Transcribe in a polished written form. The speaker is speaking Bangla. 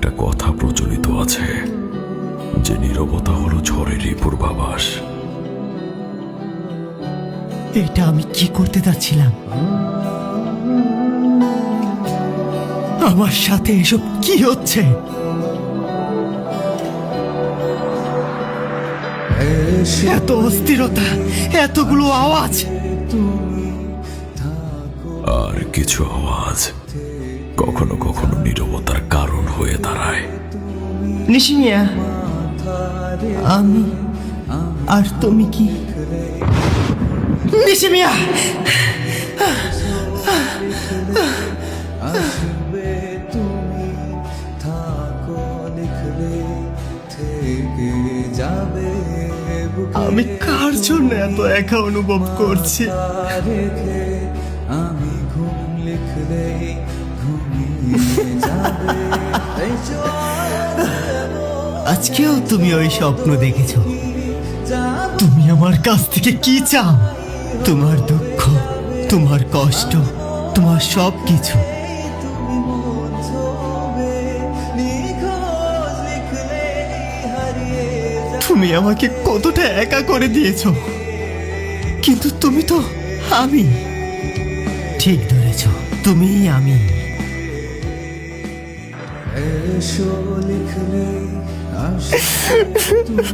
একটা কথা প্রচলিত আছে যে নীরবতা হলো ঝড়েরই পূর্বাভাস। এটা আমি কি করতে যাচ্ছিলাম? আমার সাথে এসব কি হচ্ছে? এত অস্থিরতা, এতগুলো আওয়াজ। আর কিছু আওয়াজ কখনো কখনো নীরবতার কারণ হয়ে দাঁড়ায়। নিশি মিয়া, আমি আর তুমি কি? নিশি মিয়া, আমি কার জন্য এত একা অনুভব করছি? আমি ঘুম লিখলে আজকেও তুমি ওই স্বপ্ন দেখেছ? তুমি আমার কাছ থেকে কি চাও? তোমার দুঃখ, তোমার কষ্ট, তোমার সব কিছু। তুমি আমাকে কতটা একা করে দিয়েছ, কিন্তু তুমি তো আমি। ঠিক ধরেছ, তুমিই আমি। এসো লিখলে আসবে তুমি।